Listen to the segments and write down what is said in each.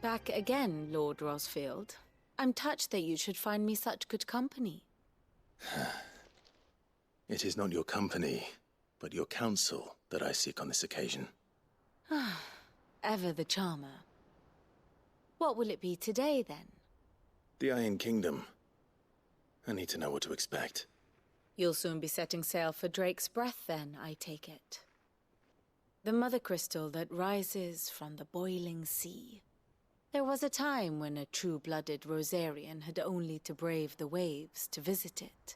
Back again, Lord Rosfield. I'm touched that you should find me such good company. It is not your company, but your counsel that I seek on this occasion. Ever the charmer. What will it be today, then? The Iron Kingdom. I need to know what to expect. You'll soon be setting sail for Drake's Breath, then, I take it. The mother crystal that rises from the boiling sea. There was a time when a true-blooded Rosarian had only to brave the waves to visit it.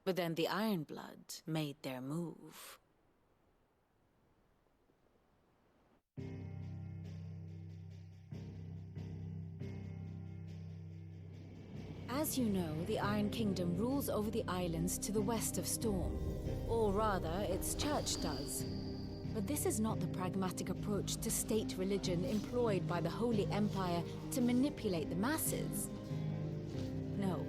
But then the Ironblood made their move. As you know, the Iron Kingdom rules over the islands to the west of Storm. Or rather, its church does. But this is not the pragmatic approach to state religion employed by the Holy Empire to manipulate the masses. No,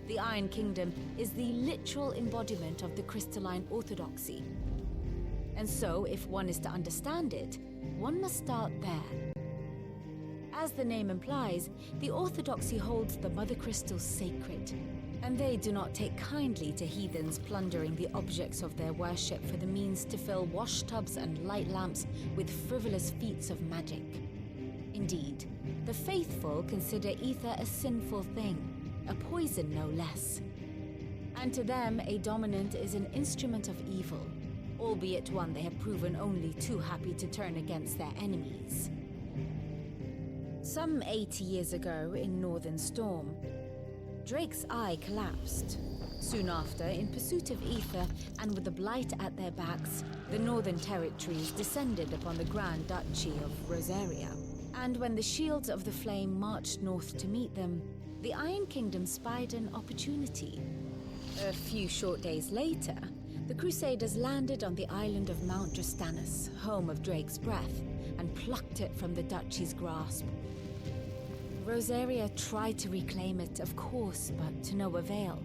the Iron Kingdom is the literal embodiment of the crystalline orthodoxy. And so, if one is to understand it, one must start there. As the name implies, the orthodoxy holds the Mother Crystals sacred, and they do not take kindly to heathens plundering the objects of their worship for the means to fill washtubs and light lamps with frivolous feats of magic. Indeed, the faithful consider ether a sinful thing, a poison no less. And to them, a dominant is an instrument of evil, albeit one they have proven only too happy to turn against their enemies. Some 80 years ago in Northern Storm, Drake's eye collapsed. Soon after, in pursuit of ether and with the blight at their backs, the Northern Territories descended upon the Grand Duchy of Rosaria. And when the Shields of the Flame marched north to meet them, the Iron Kingdom spied an opportunity. A few short days later, the Crusaders landed on the island of Mount Justanus, home of Drake's Breath, and plucked it from the Duchy's grasp. Rosaria tried to reclaim it, of course, but to no avail.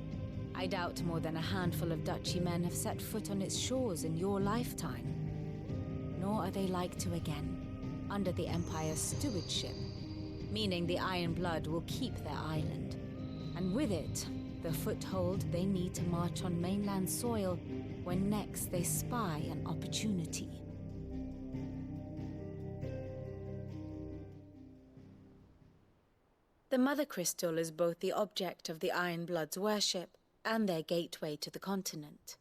I doubt more than a handful of Duchy men have set foot on its shores in your lifetime. Nor are they like to again, under the Empire's stewardship, meaning the Iron Blood will keep their island. And with it, the foothold they need to march on mainland soil when next they spy an opportunity. The Mother Crystal is both the object of the Iron Blood's worship and their gateway to the continent,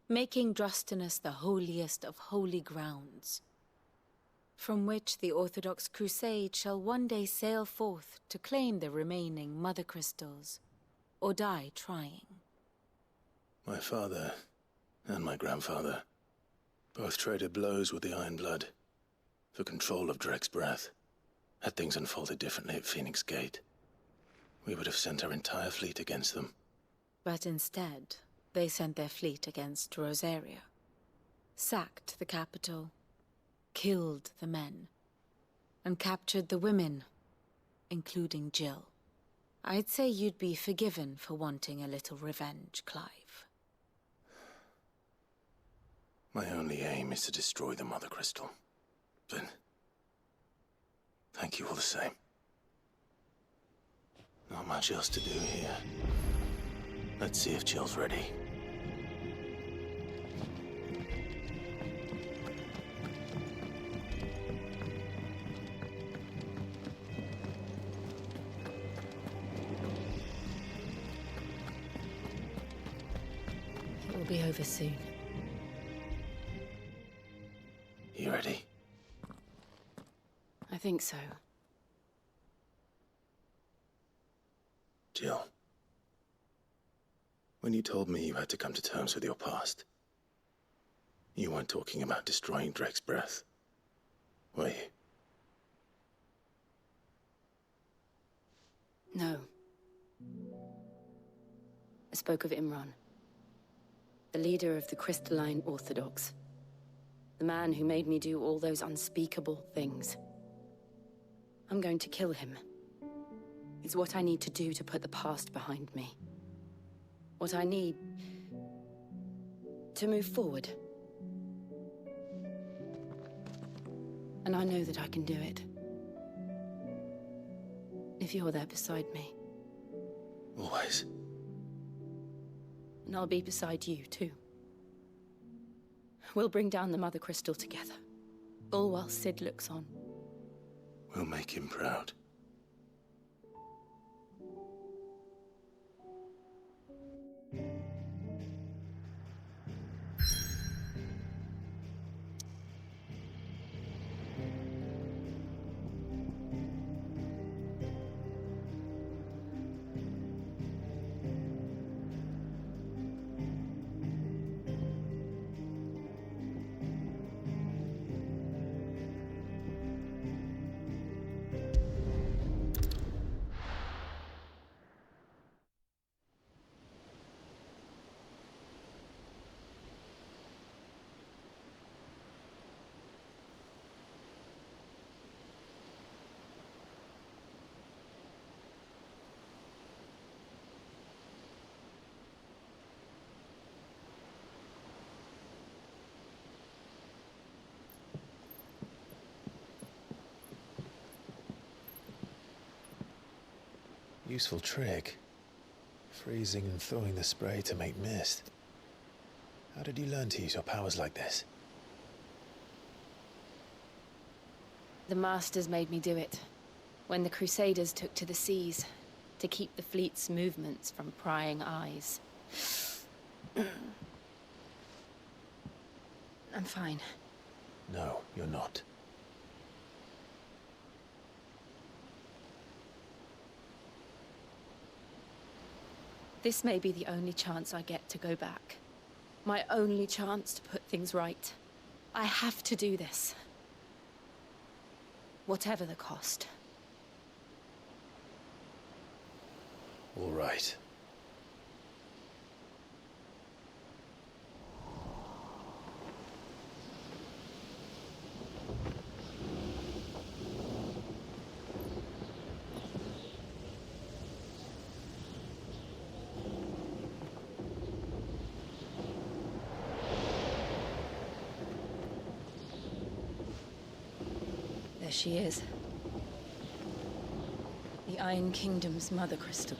making Drustanus the holiest of holy grounds, from which the Orthodox Crusade shall one day sail forth to claim the remaining Mother Crystals, or die trying. My father and my grandfather both traded blows with the Iron Blood for control of Drake's Breath. Had things unfolded differently at Phoenix Gate, we would have sent our entire fleet against them. But instead, they sent their fleet against Rosaria, sacked the capital, killed the men, and captured the women, including Jill. I'd say you'd be forgiven for wanting a little revenge, Clive. My only aim is to destroy the Mother Crystal. But thank you all the same. Not much else to do here. Let's see if Jill's ready. It will be over soon. You ready? I think so. Jill, when you told me you had to come to terms with your past, you weren't talking about destroying Drake's Breath, were you? No. I spoke of Imran, the leader of the Crystalline Orthodox. The man who made me do all those unspeakable things. I'm going to kill him. It's what I need to do to put the past behind me. What I need to move forward. And I know that I can do it. if you're there beside me. Always. And I'll be beside you, too. We'll bring down the Mother Crystal together. All while Sid looks on. We'll make him proud. Useful trick. Freezing and thawing the spray to make mist. How did you learn to use your powers like this? The Masters made me do it. When the Crusaders took to the seas, to keep the fleet's movements from prying eyes. I'm fine. No, you're not. This may be the only chance I get to go back. My only chance to put things right. I have to do this. Whatever the cost. All right. There she is. The Iron Kingdom's Mother Crystal.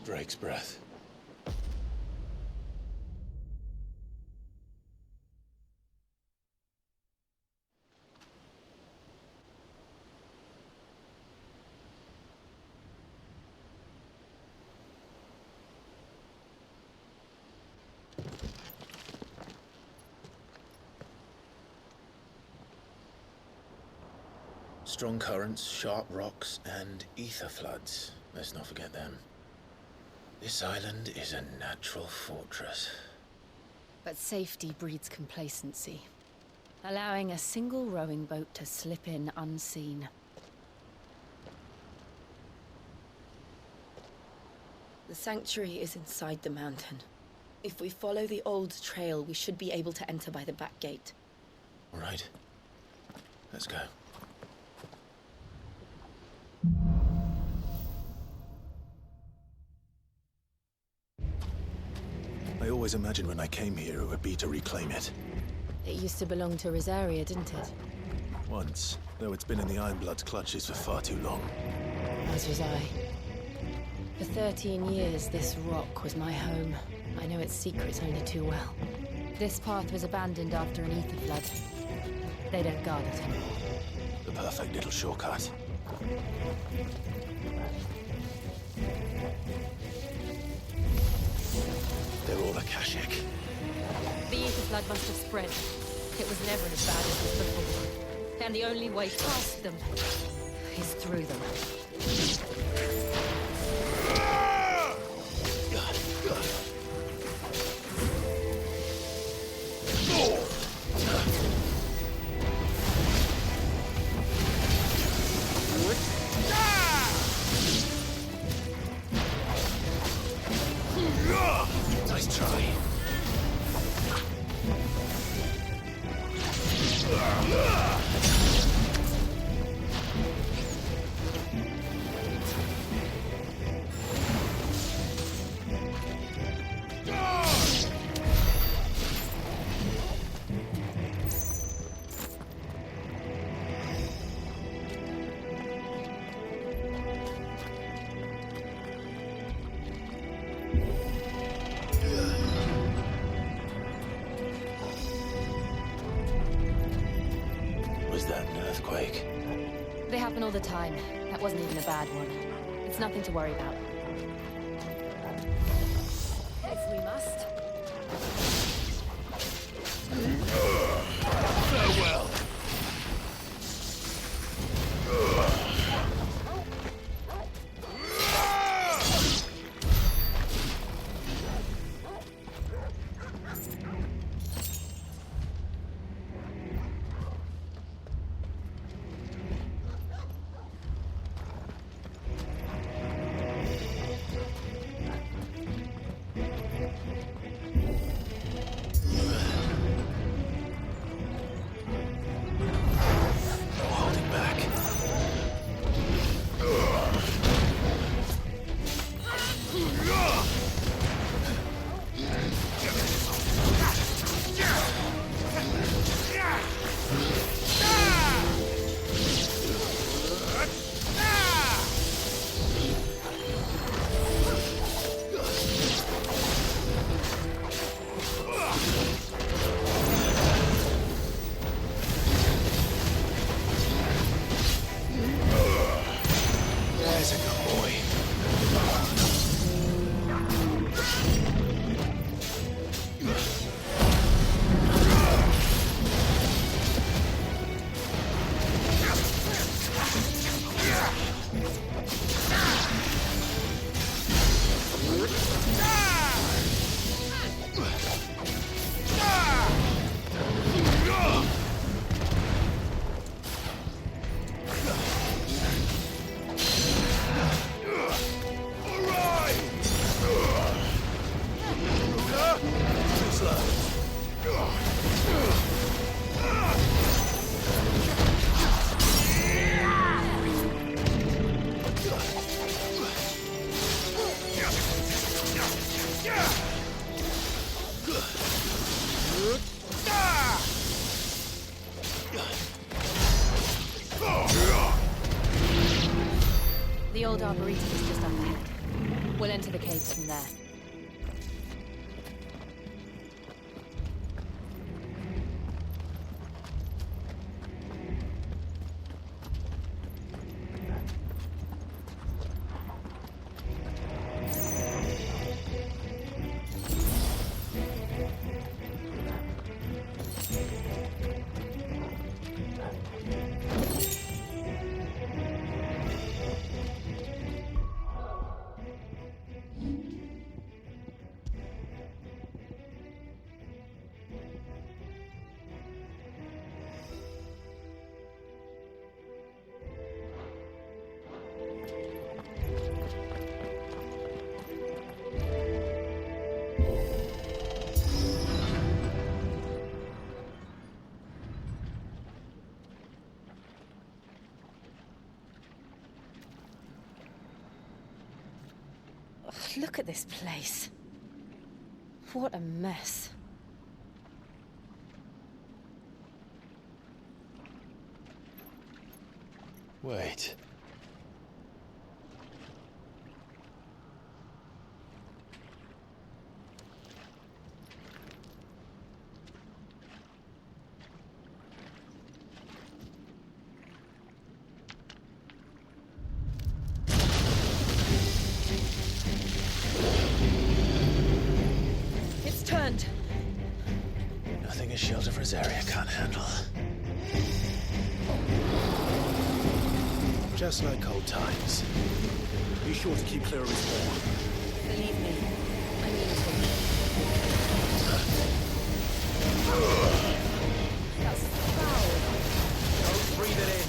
Drake's breath. Strong currents, sharp rocks, and ether floods. Let's not forget them. This island is a natural fortress. But safety breeds complacency, allowing a single rowing boat to slip in unseen. The sanctuary is inside the mountain. If we follow the old trail, we should be able to enter by the back gate. All right. Let's go. I always imagined when I came here it would be to reclaim it. It used to belong to Rosaria, didn't it? Once, though it's been in the Ironblood's clutches for far too long. As was I. For 13 years, this rock was my home. I know its secrets only too well. This path was abandoned after an ether flood. They don't guard it anymore. The perfect little shortcut. They're all Akashic. The ether flood must have spread. It was never as bad as it was before. And the only way past them is through them. Nice try. was that an earthquake? They happen all the time. That wasn't even a bad one. It's nothing to worry about. If we must. Farewell! The old arboretum is just up ahead. We'll enter the caves from there. Look at this place. What a mess. Wait. Nothing a shelter for his area can't handle. Just like old times. Be sure to keep clear of his wall. Believe me, I mean it. That's foul. Don't breathe it in.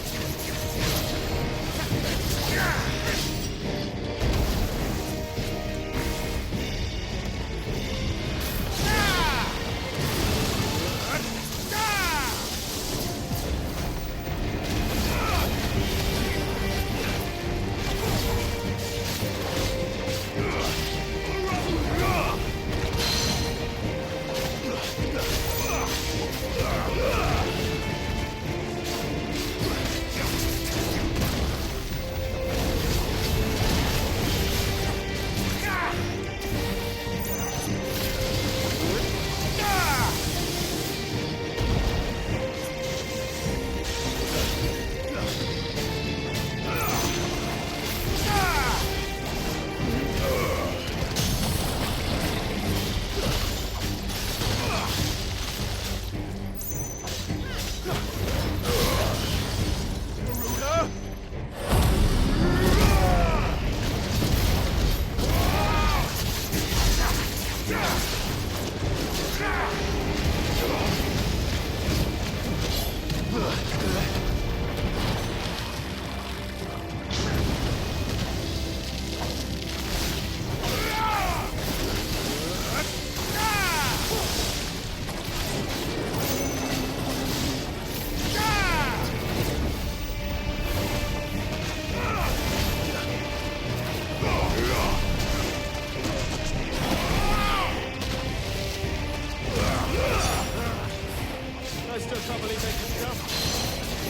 I still can't believe they can jump.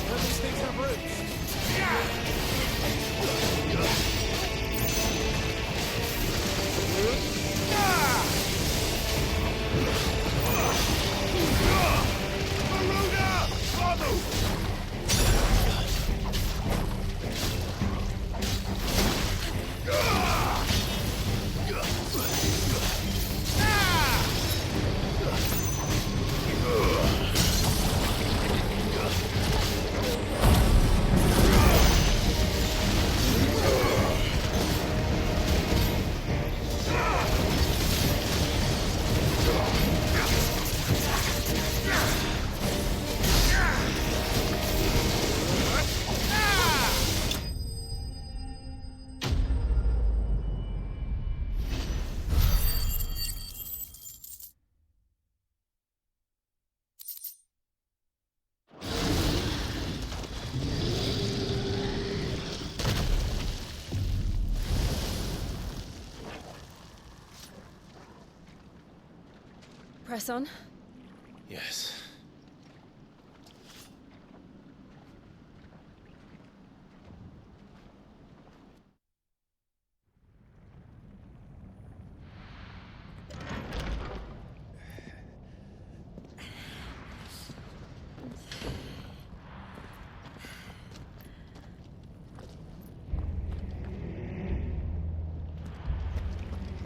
Don't these things have roots? Press on. Yes.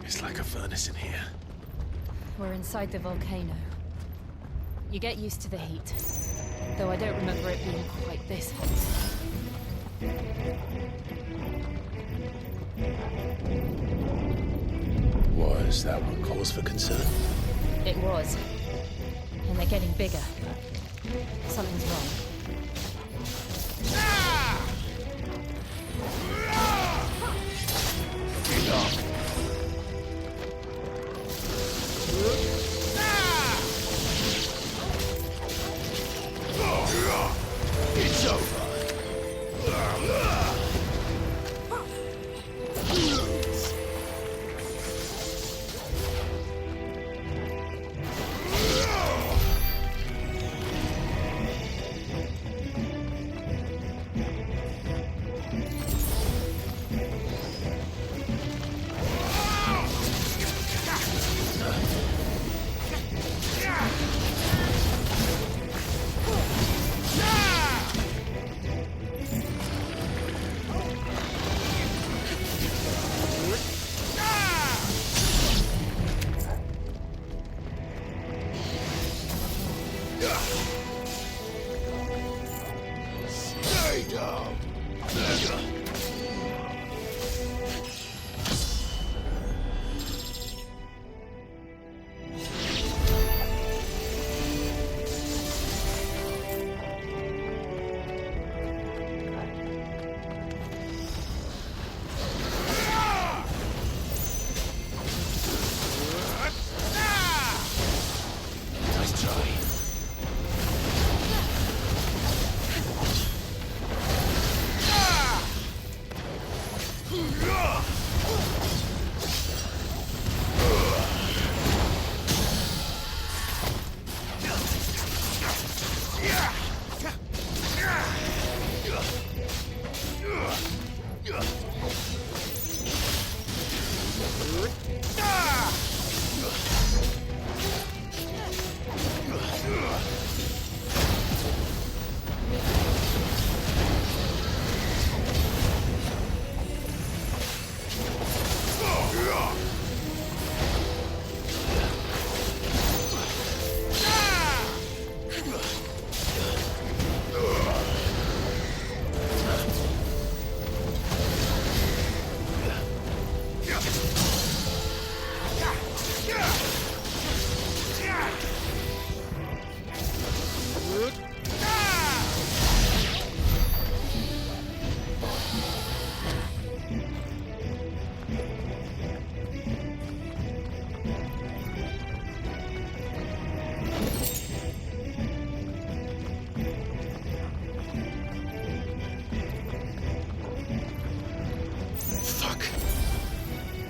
It's like a furnace in here. We're inside the volcano. You get used to the heat, though I don't remember it being quite this hot. Was that one cause for concern? It was. And they're getting bigger. Something's wrong. It's over.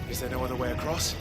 Is there no other way across?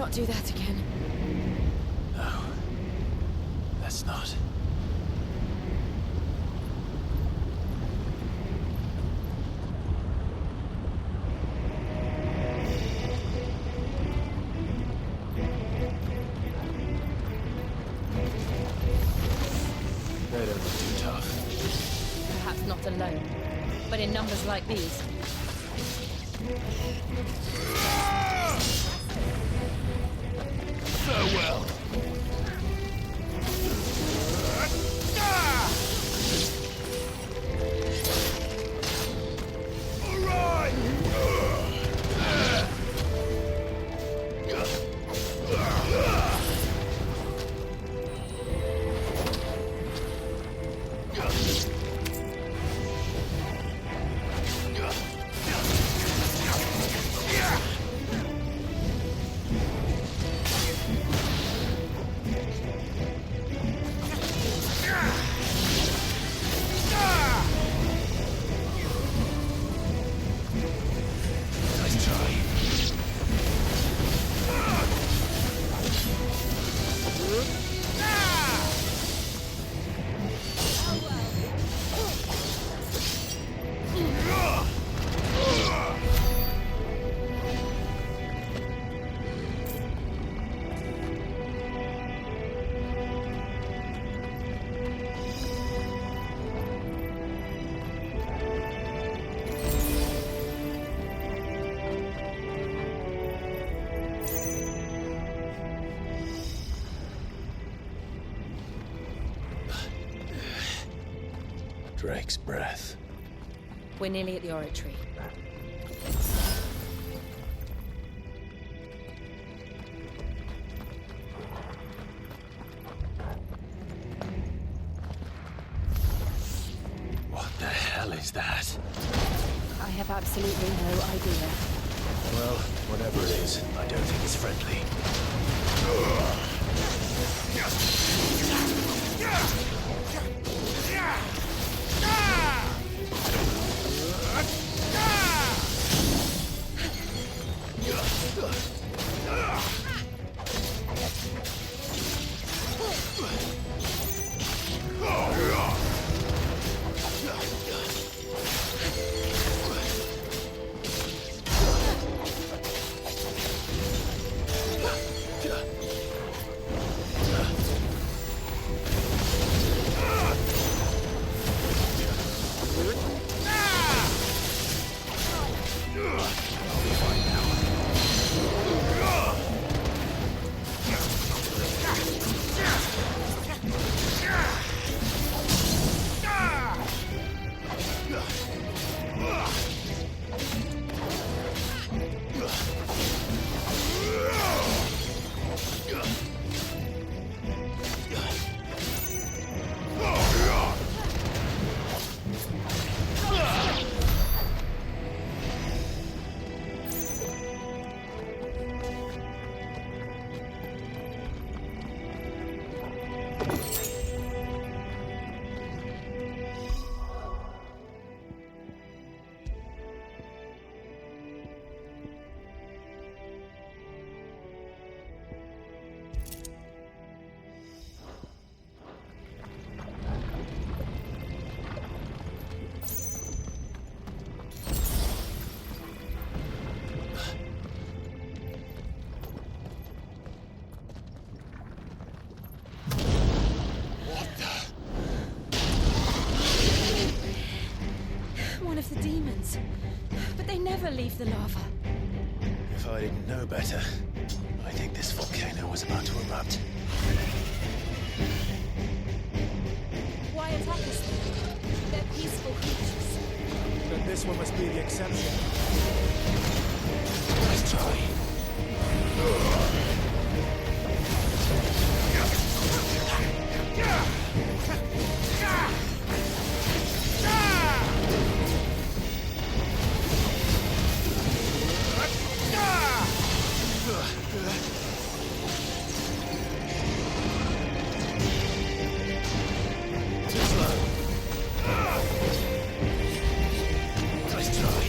not do that again. No. Let's not. They don't look too tough. Perhaps not alone, but in numbers like these. Farewell. Drake's breath. We're nearly at the oratory. What the hell is that? I have absolutely no idea. Well, whatever it is, I don't think it's friendly. The demons. But they never leave the lava. If I didn't know better, I think this volcano was about to erupt. Why attack us then? They're peaceful creatures. Then this one must be the exception. Let's try. Nice try.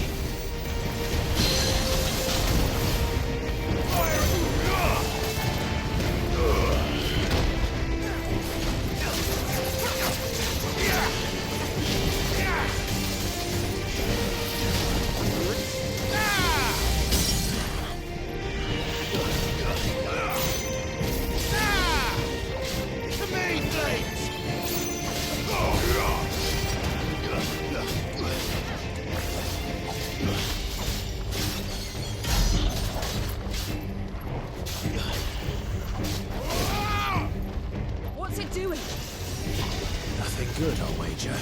Nothing good, I'll wager.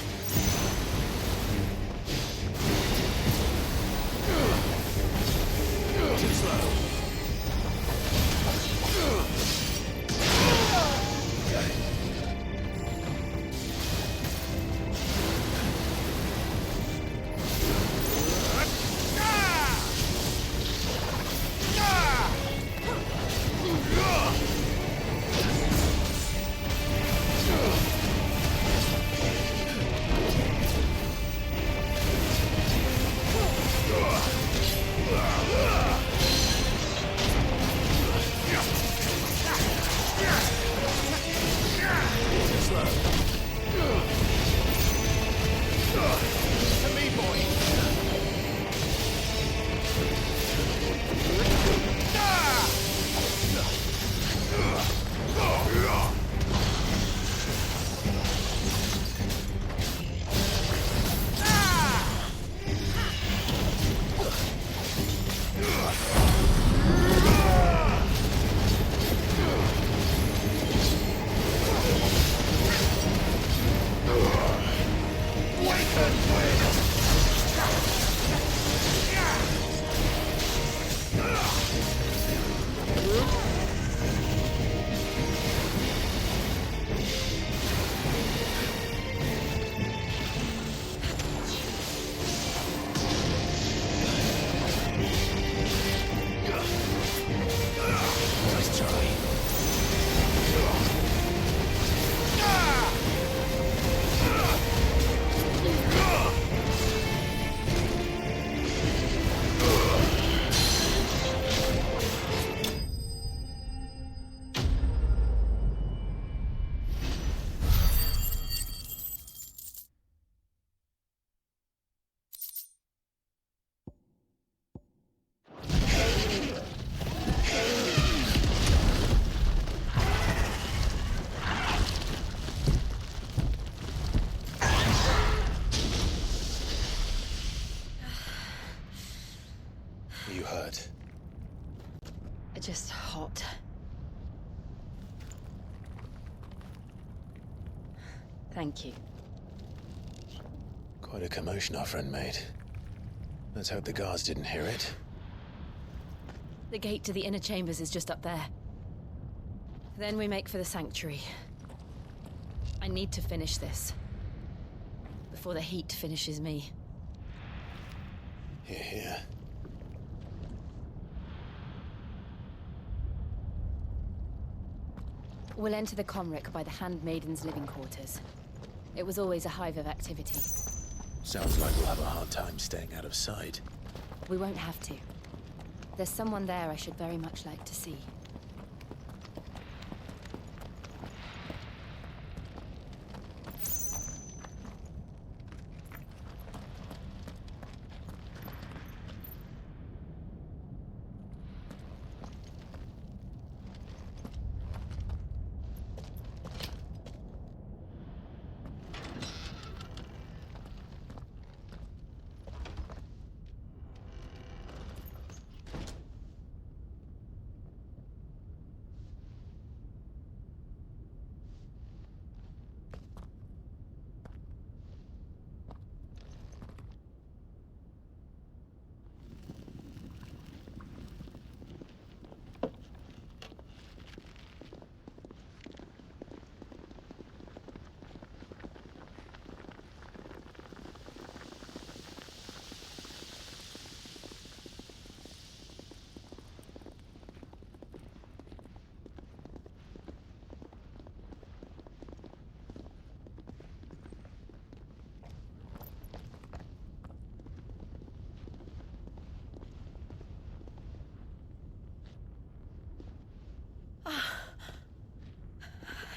Too slow. You hurt? Just hot. Thank you. Quite a commotion our friend made. Let's hope the guards didn't hear it. The gate to the inner chambers is just up there. Then we make for the sanctuary. I need to finish this. Before the heat finishes me. Hear, hear. We'll enter the Comric by the Handmaiden's living quarters. It was always a hive of activity. Sounds like we'll have a hard time staying out of sight. We won't have to. There's someone there I should very much like to see.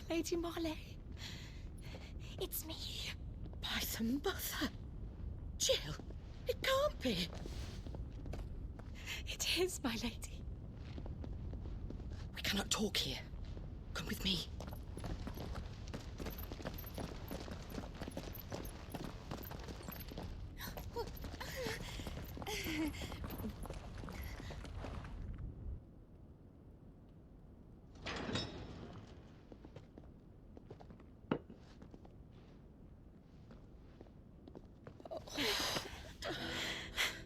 Lady Marley, it's me. By the mother. Jill, it can't be. It is, my lady. We cannot talk here. Come with me.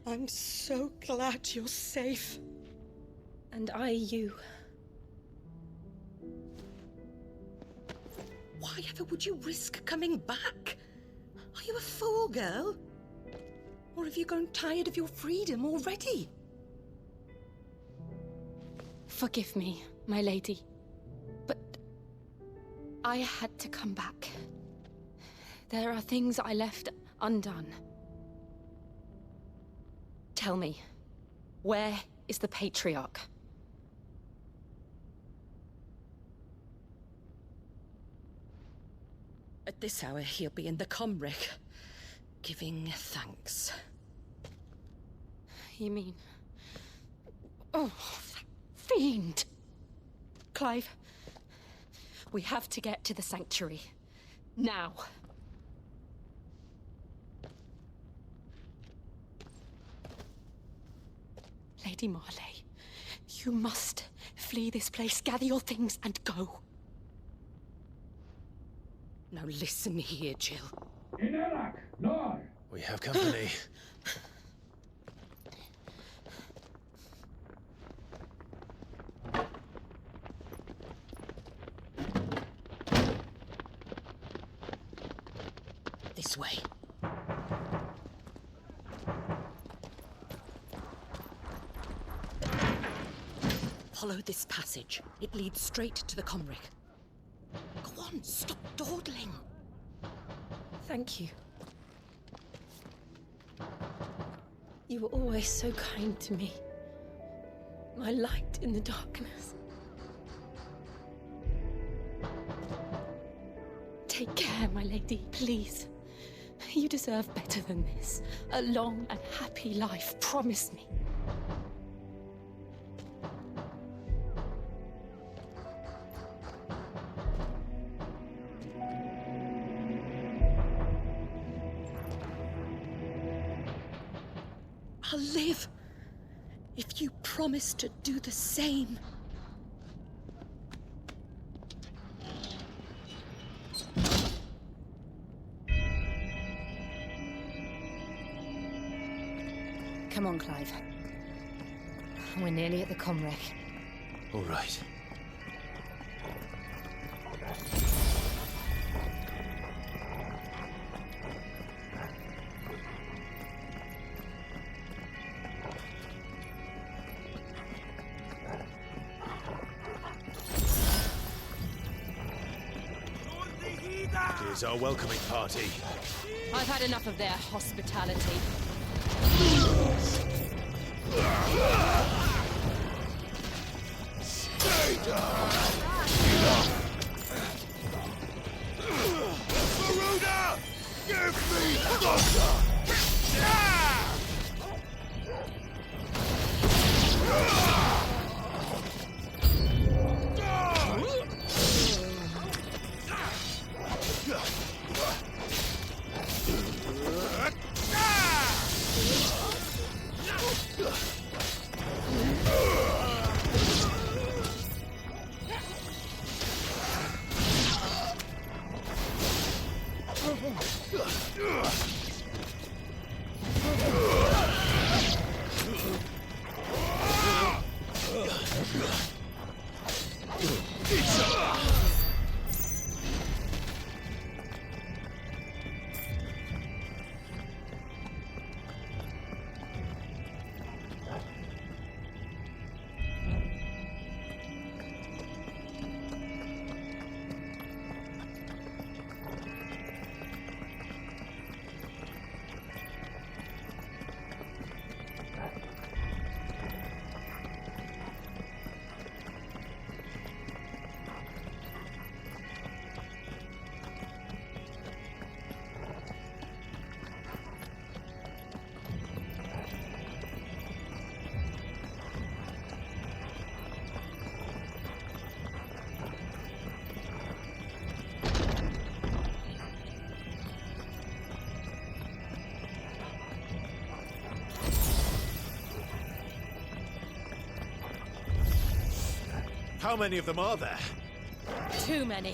I'm so glad you're safe. And you. Why ever would you risk coming back? Are you a fool, girl? Or have you grown tired of your freedom already? Forgive me, my lady, but I had to come back. There are things I left undone. Tell me, where is the Patriarch? At this hour, he'll be in the Comric, giving thanks. You mean... Oh, that fiend! Clive, we have to get to the Sanctuary. Now. Lady Marley, you must flee this place, gather your things, and go. Now listen here, Jill. In Iraq, no! We have company. This way. Follow this passage. It leads straight to the Comric. Go on, stop dawdling. Thank you. You were always so kind to me. My light in the darkness. Take care, my lady, please. You deserve better than this. A long and happy life, promise me. I'll live if you promise to do the same. Come on, Clive. We're nearly at the Comric. All right. Here's our welcoming party. I've had enough of their hospitality. Stay down! Varuna! Give me thunder! How many of them are there? Too many.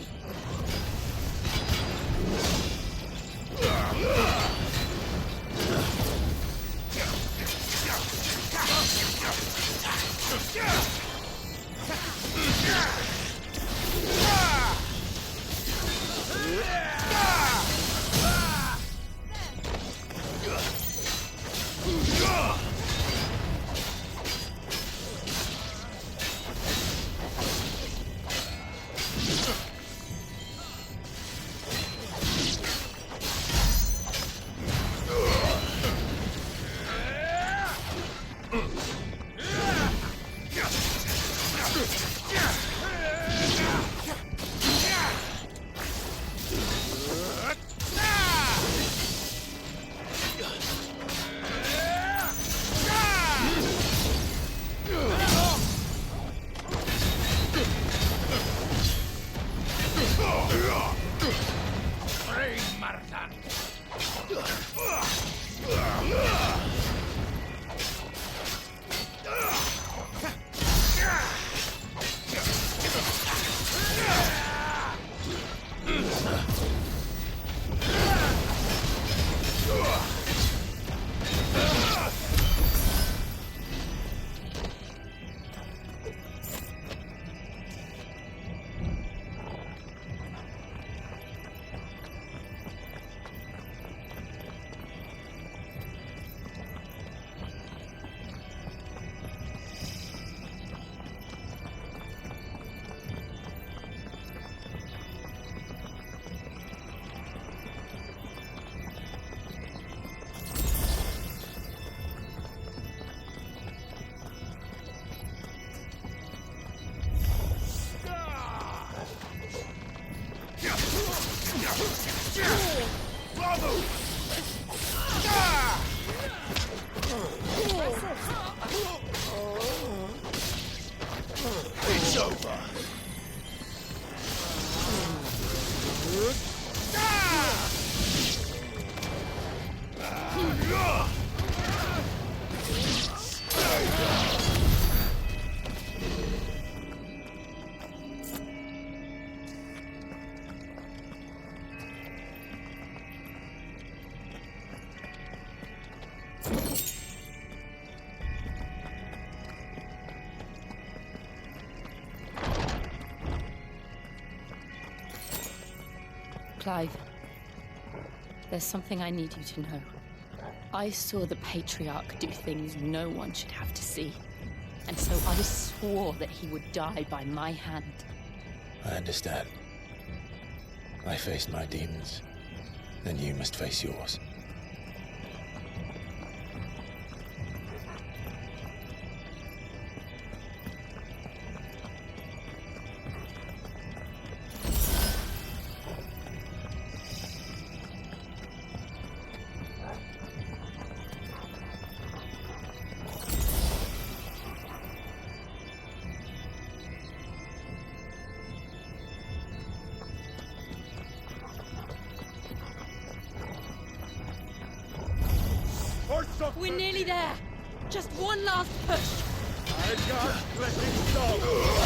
It's over. Clive, there's something I need you to know. I saw the Patriarch do things no one should have to see. And so I swore that he would die by my hand. I understand. I faced my demons, and you must face yours. We're nearly there. Just one last push. I can't let it stop.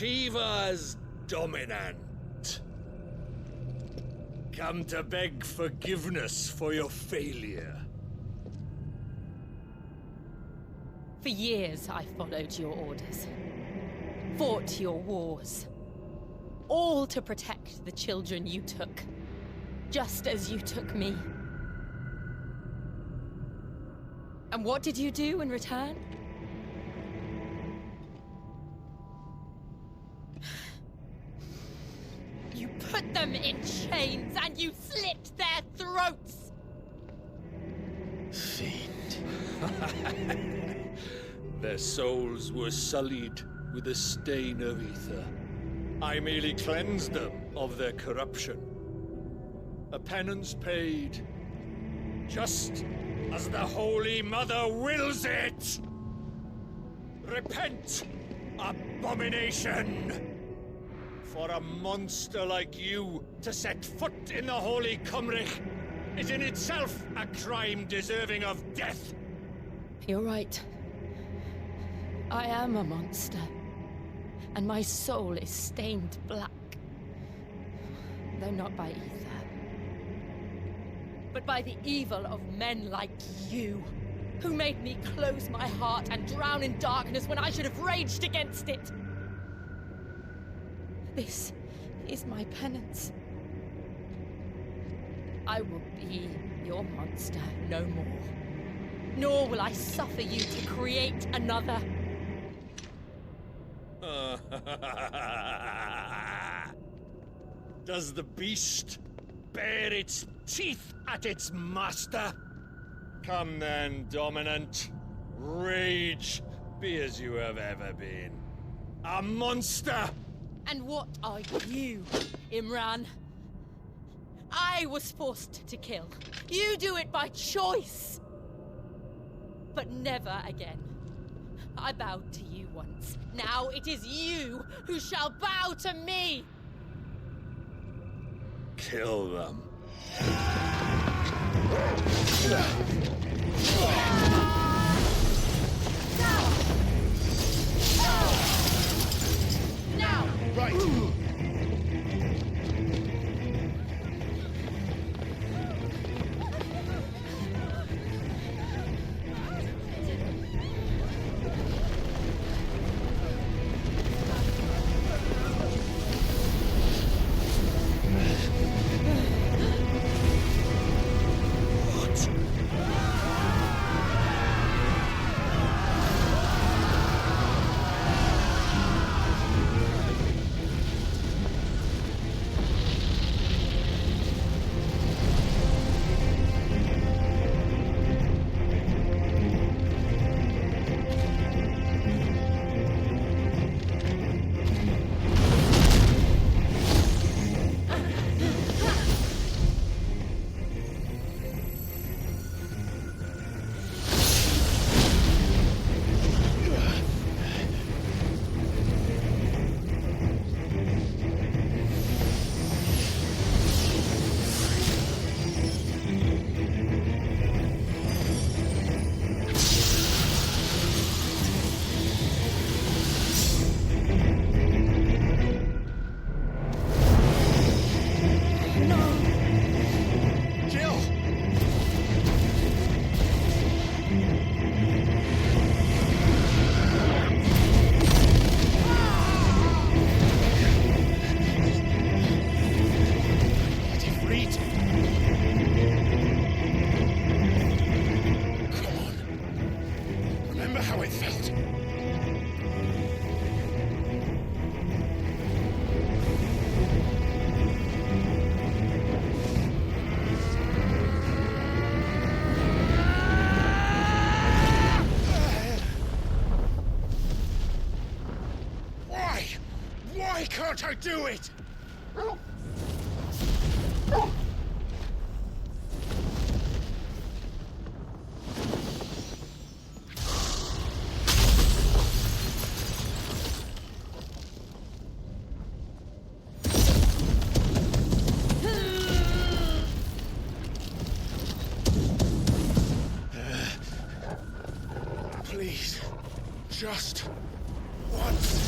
Shiva's dominant. Come to beg forgiveness for your failure. For years, I followed your orders. Fought your wars. All to protect the children you took. Just as you took me. And what did you do in return? put them in chains and you slit their throats! Fiend. Their souls were sullied with the stain of ether. I merely cleansed them of their corruption. A penance paid, just as the Holy Mother wills it! Repent, abomination! For a monster like you to set foot in the Holy Cymric is in itself a crime deserving of death! You're right. I am a monster. And my soul is stained black. Though not by ether. But by the evil of men like you, who made me close my heart and drown in darkness when I should have raged against it. This is my penance. I will be your monster no more. Nor will I suffer you to create another. Does the beast bare its teeth at its master? Come then, Dominant. Rage, be as you have ever been. A monster! And what are you, Imran? I was forced to kill. You do it by choice. But never again. I bowed to you once. Now it is you who shall bow to me! Kill them. Now! Right. Can't I do it? Please. Just once.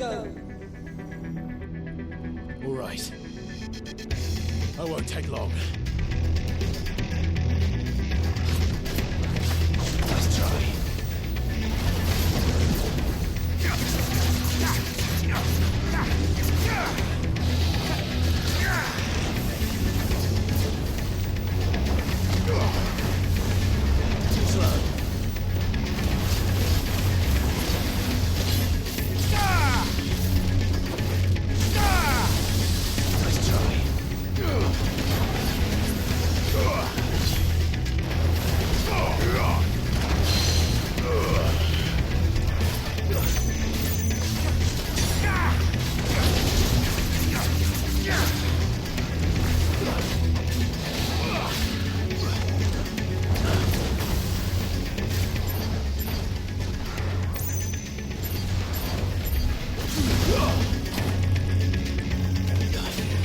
go. All right. I won't take long. Let's try. Too slow. Let's try.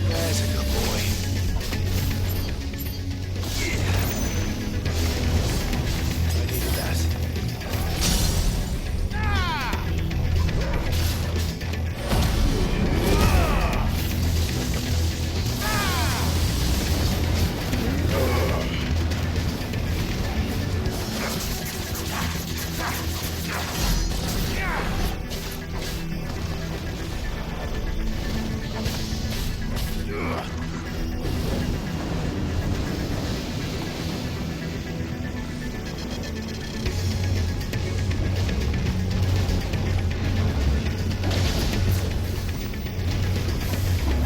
There's a good boy. I needed that.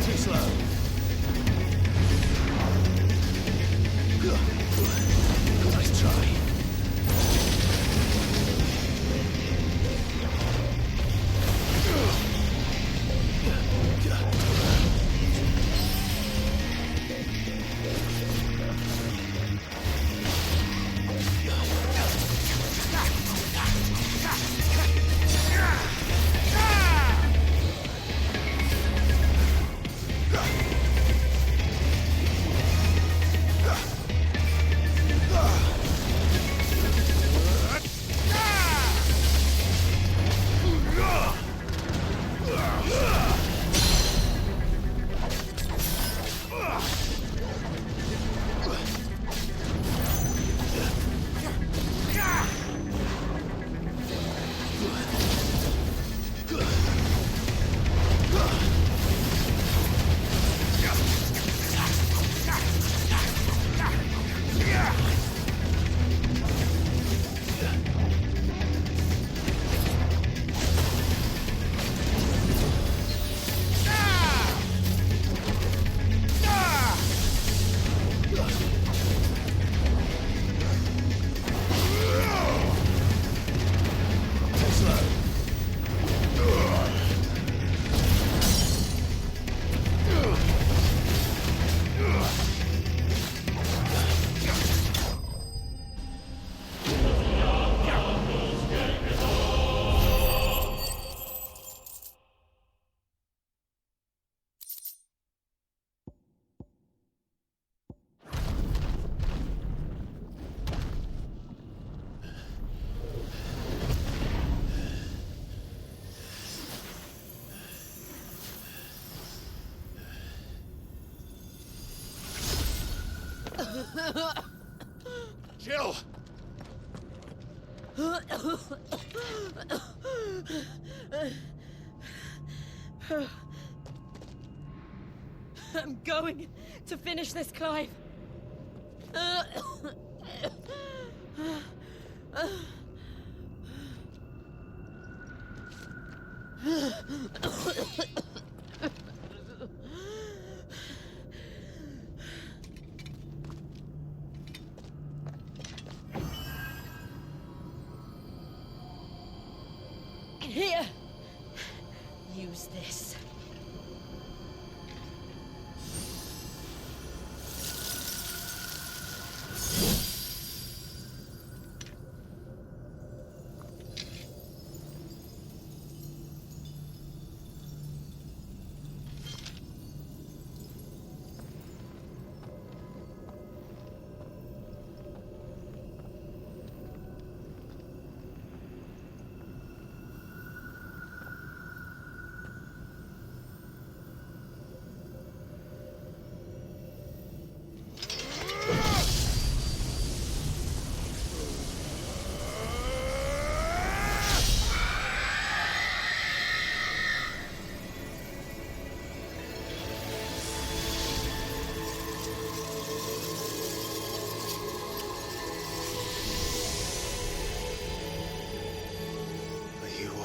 Too slow. Nice try. Too slow. Jill! I'm going to finish this, Clive. Here. Use this.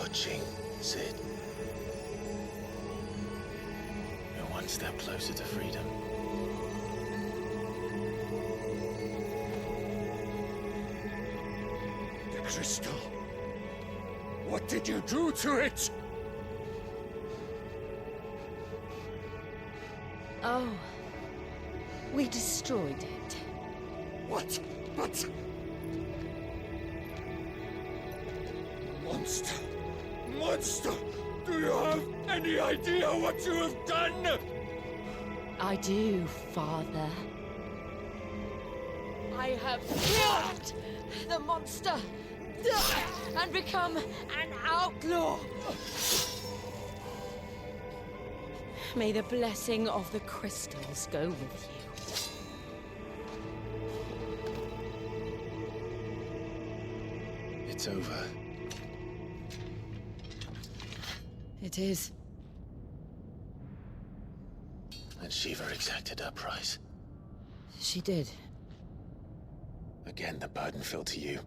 watching, Sid. You're one step closer to freedom. The crystal. What did you do to it? Oh, we destroyed it. What? But... Monster! Monster! Do you have any idea what you have done? I do, Father. I have killed the monster and become an outlaw. May the blessing of the crystals go with you. It's over. It is. And Shiva exacted her price. She did. Again, the burden fell to you.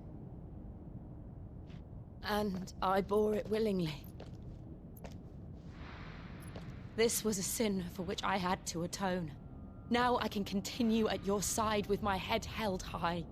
And I bore it willingly. This was a sin for which I had to atone. Now I can continue at your side with my head held high.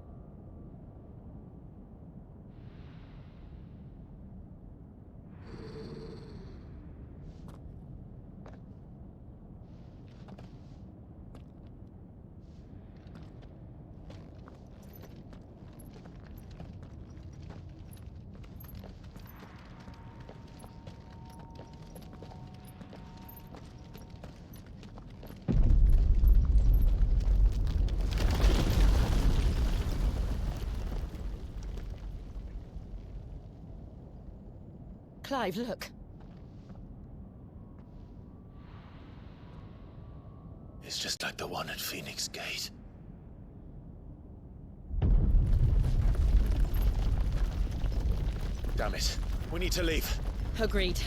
Clive, look. It's just like the one at Phoenix Gate. Damn it. We need to leave. Agreed.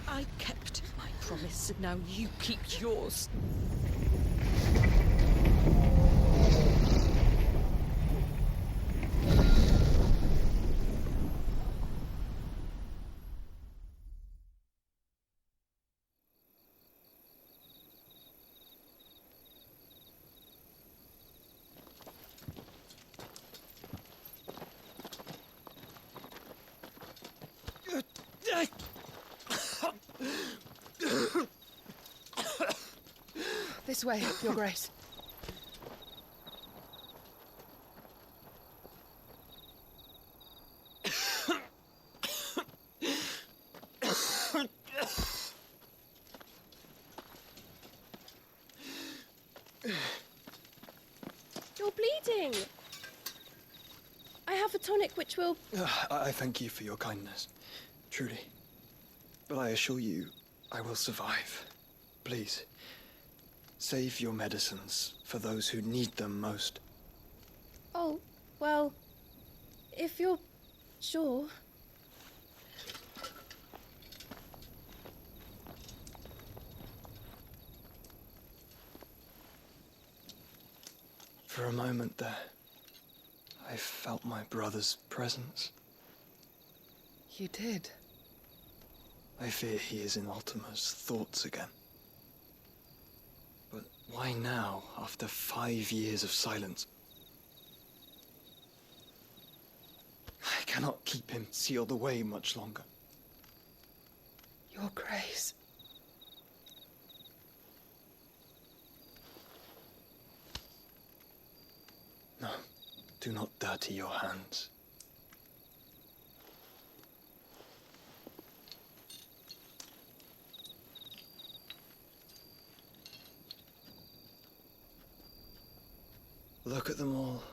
I kept my promise, and now you keep yours. This way, Your Grace. You're bleeding. I have a tonic which will... I thank you for your kindness, truly. But I assure you, I will survive. Please, save your medicines for those who need them most. Oh, well, if you're sure. For a moment there, I felt my brother's presence. You did? I fear he is in Ultima's thoughts again. But why now, after 5 years of silence? I cannot keep him sealed away much longer. Your Grace. No, do not dirty your hands. Look at them all.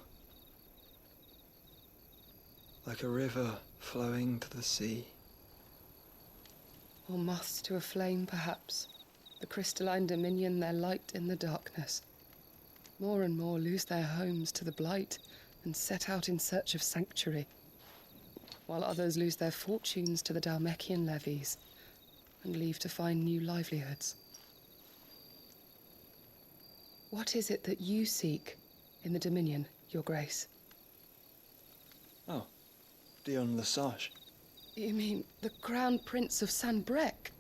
Like a river flowing to the sea. Or moths to a flame, perhaps. The crystalline dominion their light in the darkness. More and more lose their homes to the blight and set out in search of sanctuary, while others lose their fortunes to the Dhalmekian levies and leave to find new livelihoods. What is it that you seek in the Dominion, Your Grace? Oh, Dion Lesage. You mean the Crown Prince of Sanbreque?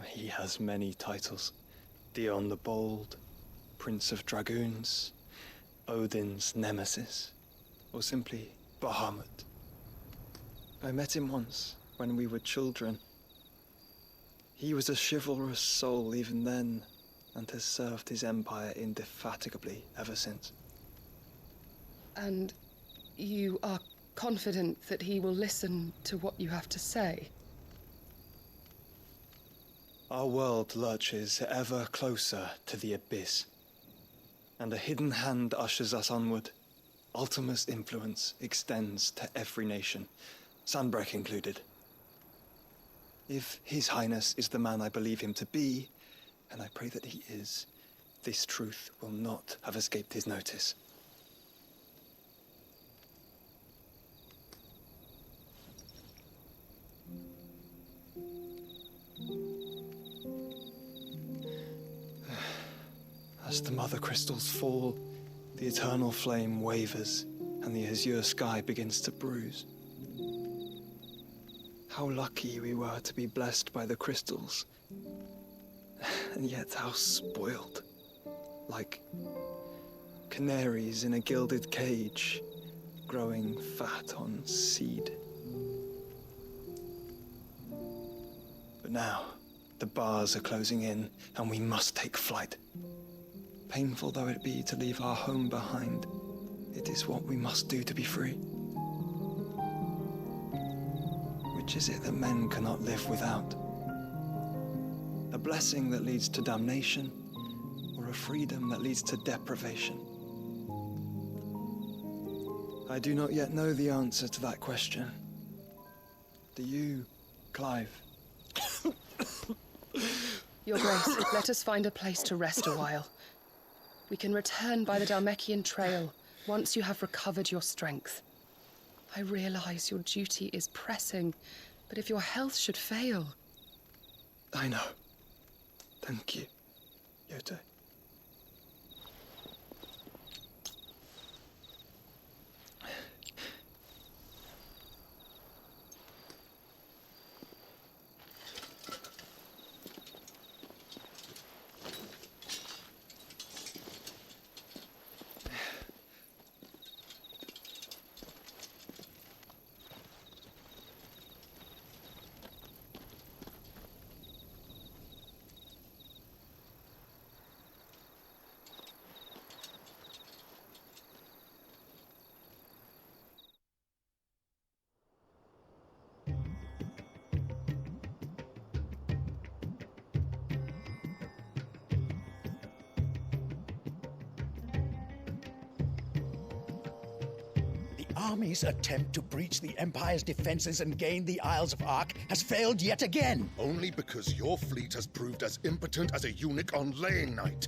He has many titles. Dion the Bold, Prince of Dragoons, Odin's Nemesis, or simply Bahamut. I met him once, when we were children. He was a chivalrous soul even then, and has served his empire indefatigably ever since. And you are confident that he will listen to what you have to say? Our world lurches ever closer to the abyss, and a hidden hand ushers us onward. Ultima's influence extends to every nation, Sanbreque included. If His Highness is the man I believe him to be, and I pray that he is, this truth will not have escaped his notice. As the mother crystals fall, the eternal flame wavers, and the azure sky begins to bruise. How lucky we were to be blessed by the crystals, and yet how spoiled. Like canaries in a gilded cage, growing fat on seed. But now, the bars are closing in, and we must take flight. Painful though it be to leave our home behind, it is what we must do to be free. Which is it that men cannot live without? A blessing that leads to damnation, or a freedom that leads to deprivation? I do not yet know the answer to that question. Do you, Clive? Your Grace, let us find a place to rest a while. We can return by the Dhalmekian trail once you have recovered your strength. I realize your duty is pressing, but if your health should fail... I know. Thank you, Yote. Army's attempt to breach the Empire's defenses and gain the Isles of Ark has failed yet again. Only because your fleet has proved as impotent as a eunuch on laying night.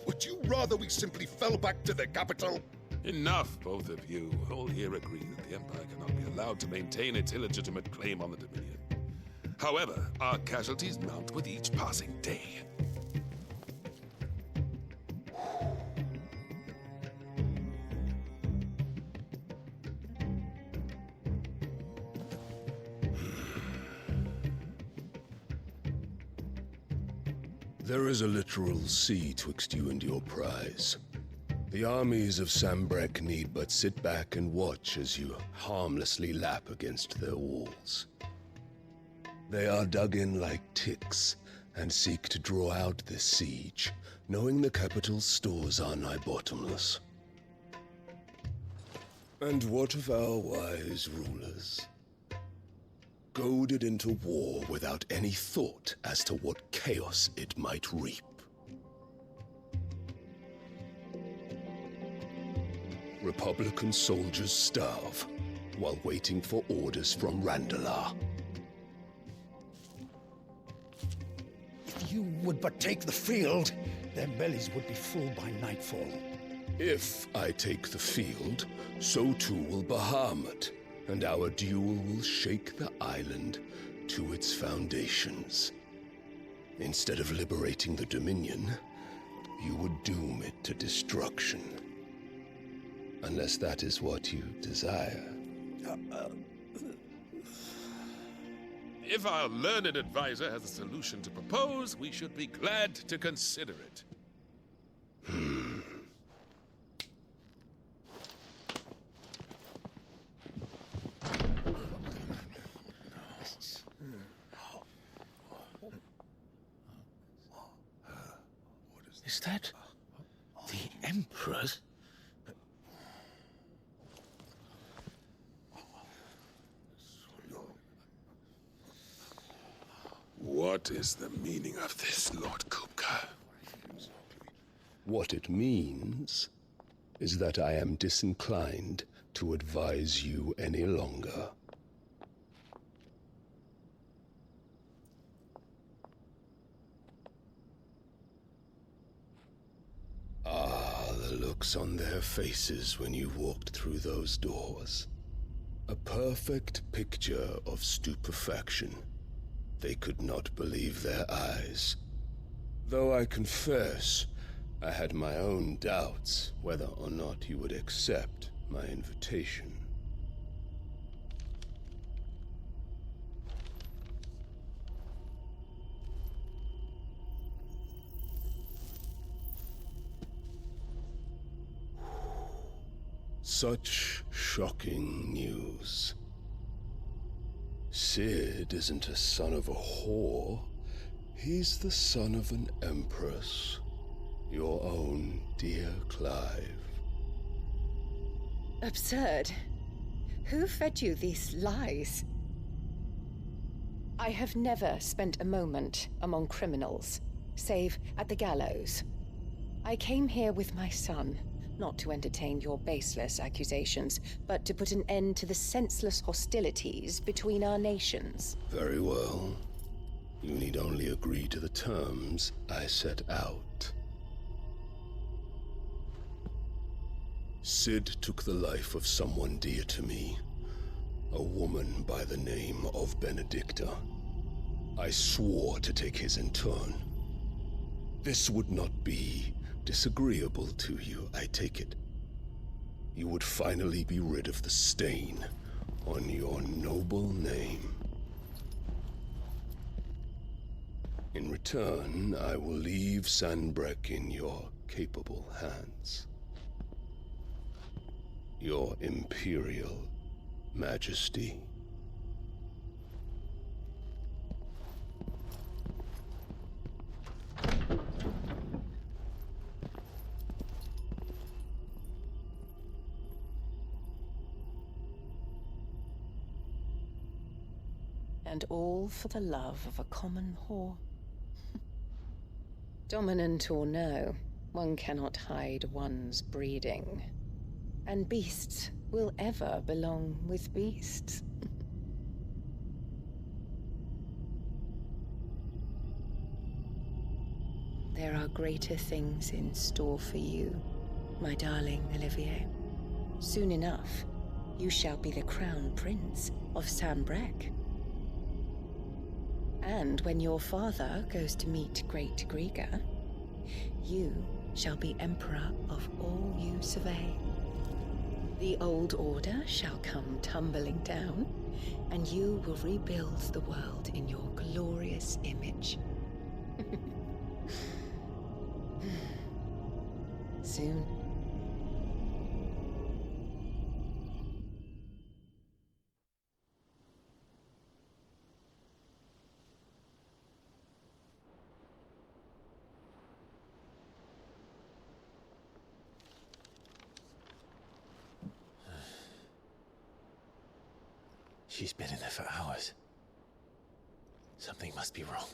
Would you rather we simply fell back to the capital? Enough, both of you. All here agree that the Empire cannot be allowed to maintain its illegitimate claim on the Dominion. However, our casualties mount with each passing day. There is a literal sea twixt you and your prize. The armies of Sanbreque need but sit back and watch as you harmlessly lap against their walls. They are dug in like ticks and seek to draw out this siege, knowing the capital's stores are nigh bottomless. And what of our wise rulers? Goaded into war without any thought as to what chaos it might reap. Republican soldiers starve while waiting for orders from Randalar. If you would but take the field, their bellies would be full by nightfall. If I take the field, so too will Bahamut, and our duel will shake the island to its foundations. Instead of liberating the Dominion, you would doom it to destruction. Unless that is what you desire. If our learned advisor has a solution to propose, we should be glad to consider it. Is that the Emperor's? What is the meaning of this, Lord Kupka? What it means is that I am disinclined to advise you any longer. Ah, the looks on their faces when you walked through those doors. A perfect picture of stupefaction. They could not believe their eyes. Though I confess, I had my own doubts whether or not you would accept my invitation. Such shocking news. Sid isn't a son of a whore. He's the son of an empress. Your own dear Clive. Absurd. Who fed you these lies? I have never spent a moment among criminals, save at the gallows. I came here with my son, not to entertain your baseless accusations, but to put an end to the senseless hostilities between our nations. Very well. You need only agree to the terms I set out. Sid took the life of someone dear to me, a woman by the name of Benedicta. I swore to take his in turn. This would not be disagreeable to you, I take it. You would finally be rid of the stain on your noble name. In return, I will leave Sanbreque in your capable hands. Your Imperial Majesty. And all for the love of a common whore. Dominant or no, one cannot hide one's breeding. And beasts will ever belong with beasts. There are greater things in store for you, my darling Olivier. Soon enough, you shall be the crown prince of Sanbreque. And when your father goes to meet Great Griga, you shall be emperor of all you survey. The old order shall come tumbling down, and you will rebuild the world in your glorious image. Soon. She's been in there for hours. Something must be wrong.